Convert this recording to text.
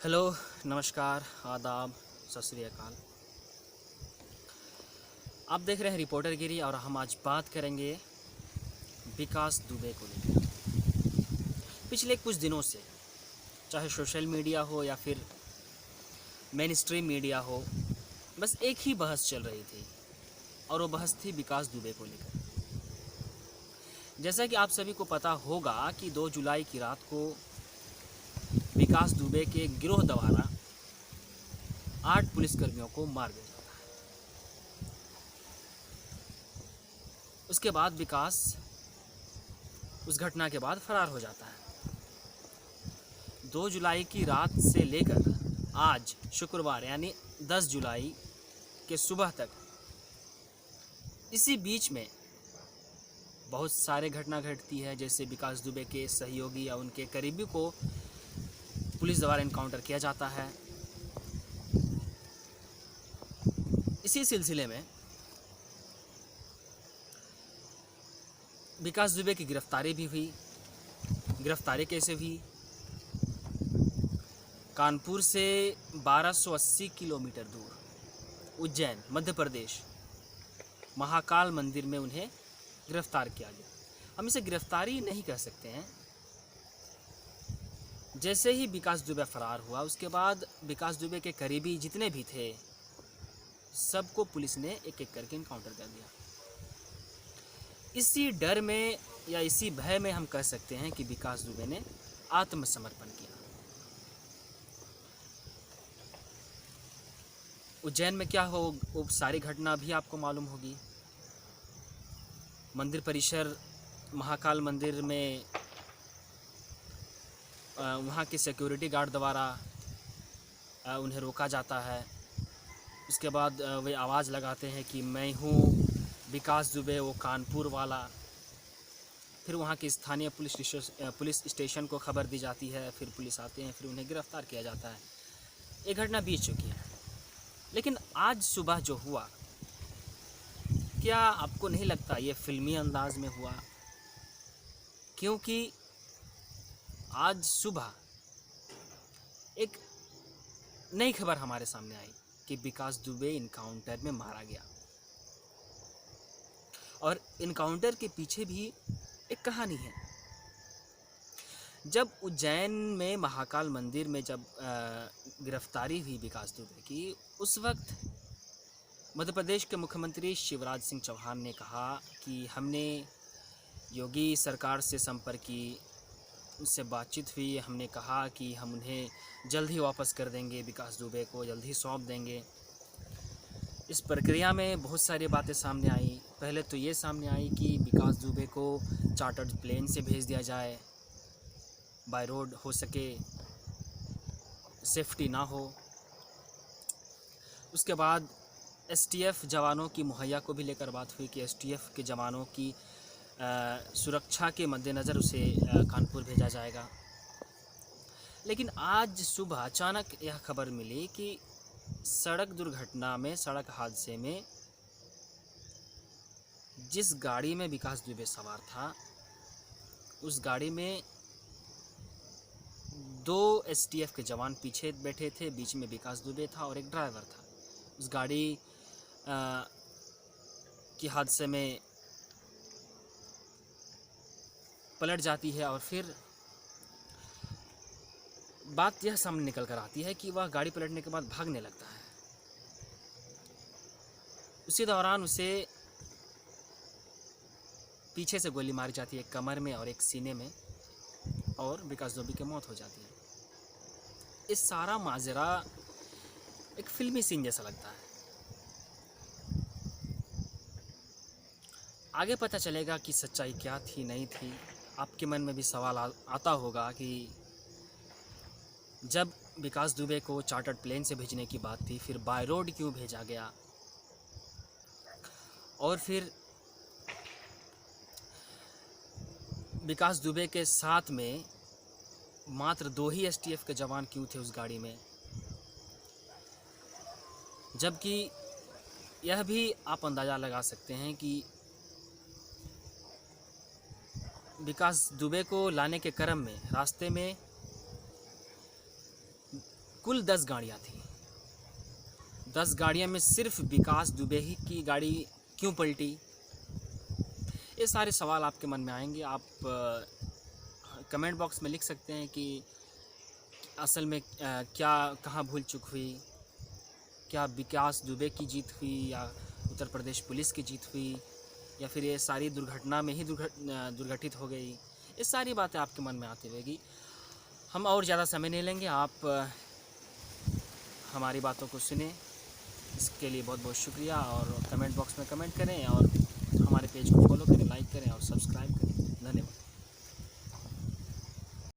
Hello, नमस्कार, आदाब, सत श्री अकाल। आप देख रहे हैं रिपोर्टरगिरी और हम आज बात करेंगे विकास दुबे को लेकर। पिछले कुछ दिनों से चाहे सोशल मीडिया हो या फिर मेन स्ट्रीम मीडिया हो, बस एक ही बहस चल रही थी और वो बहस थी विकास दुबे को लेकर। जैसा कि आप सभी को पता होगा कि 2 जुलाई की रात को विकास दुबे के गिरोह द्वारा 8 पुलिसकर्मियों को मार दिया जाता है। उसके बाद विकास उस घटना के बाद फरार हो जाता है। 2 जुलाई की रात से लेकर आज शुक्रवार यानी 10 जुलाई के सुबह तक इसी बीच में बहुत सारे घटना घटती है, जैसे विकास दुबे के सहयोगी या उनके करीबी को पुलिस द्वारा इनकाउंटर किया जाता है। इसी सिलसिले में विकास दुबे की गिरफ्तारी भी हुई। गिरफ्तारी कैसे हुई? कानपुर से 1280 किलोमीटर दूर उज्जैन मध्य प्रदेश महाकाल मंदिर में उन्हें गिरफ्तार किया गया। हम इसे गिरफ्तारी नहीं कह सकते हैं। जैसे ही विकास दुबे फरार हुआ, उसके बाद विकास दुबे के करीबी जितने भी थे सबको पुलिस ने एक एक करके इनकाउंटर कर दिया। इसी डर में या इसी भय में हम कह सकते हैं कि विकास दुबे ने आत्मसमर्पण किया। उज्जैन में क्या हो, वो सारी घटना भी आपको मालूम होगी। मंदिर परिसर महाकाल मंदिर में वहाँ के सिक्योरिटी गार्ड द्वारा उन्हें रोका जाता है। उसके बाद वे आवाज़ लगाते हैं कि मैं हूँ विकास दुबे, वो कानपुर वाला। फिर वहाँ के स्थानीय पुलिस स्टेशन को खबर दी जाती है, फिर पुलिस आते हैं, फिर उन्हें गिरफ्तार किया जाता है। ये घटना बीत चुकी है। लेकिन आज सुबह जो हुआ, क्या आपको नहीं लगता ये फिल्मी अंदाज में हुआ? क्योंकि आज सुबह एक नई खबर हमारे सामने आई कि विकास दुबे इनकाउंटर में मारा गया। और इनकाउंटर के पीछे भी एक कहानी है। जब उज्जैन में महाकाल मंदिर में जब गिरफ्तारी हुई विकास दुबे की, उस वक्त मध्य प्रदेश के मुख्यमंत्री शिवराज सिंह चौहान ने कहा कि हमने योगी सरकार से संपर्क की, उससे बातचीत हुई। हमने कहा कि हम उन्हें जल्द ही वापस कर देंगे, विकास दुबे को जल्द ही सौंप देंगे। इस प्रक्रिया में बहुत सारी बातें सामने आई। पहले तो ये सामने आई कि विकास दुबे को चार्टर्ड प्लेन से भेज दिया जाए, बाय रोड हो सके, सेफ्टी ना हो। उसके बाद एसटीएफ जवानों की मुहैया को भी लेकर बात हुई कि एसटीएफ के जवानों की सुरक्षा के मद्देनज़र उसे कानपुर भेजा जाएगा। लेकिन आज सुबह अचानक यह खबर मिली कि सड़क दुर्घटना में, सड़क हादसे में जिस गाड़ी में विकास दुबे सवार था, उस गाड़ी में 2 एसटीएफ के जवान पीछे बैठे थे, बीच में विकास दुबे था और एक ड्राइवर था। उस गाड़ी की हादसे में पलट जाती है और फिर बात यह सामने निकल कर आती है कि वह गाड़ी पलटने के बाद भागने लगता है। उसी दौरान उसे पीछे से गोली मारी जाती है, एक कमर में और एक सीने में, और विकास दुबे की मौत हो जाती है। इस सारा माजरा एक फिल्मी सीन जैसा लगता है। आगे पता चलेगा कि सच्चाई क्या थी, नहीं थी। आपके मन में भी सवाल आता होगा कि जब विकास दुबे को चार्टर्ड प्लेन से भेजने की बात थी, फिर बाय रोड क्यों भेजा गया? और फिर विकास दुबे के साथ में मात्र 2 ही एसटीएफ के जवान क्यों थे उस गाड़ी में? जबकि यह भी आप अंदाज़ा लगा सकते हैं कि विकास दुबे को लाने के क्रम में रास्ते में कुल 10 गाड़ियाँ थी। 10 गाड़ियाँ में सिर्फ विकास दुबे ही की गाड़ी क्यों पलटी? ये सारे सवाल आपके मन में आएंगे। आप कमेंट बॉक्स में लिख सकते हैं कि असल में क्या कहाँ भूल चूक हुई, क्या विकास दुबे की जीत हुई या उत्तर प्रदेश पुलिस की जीत हुई, या फिर ये सारी दुर्घटना में ही दुर्घटित हो गई। ये सारी बातें आपके मन में आती रहेगी। हम और ज़्यादा समय नहीं लेंगे, आप हमारी बातों को सुने, इसके लिए बहुत बहुत शुक्रिया। और कमेंट बॉक्स में कमेंट करें और हमारे पेज को फॉलो करें, लाइक करें और सब्सक्राइब करें। धन्यवाद।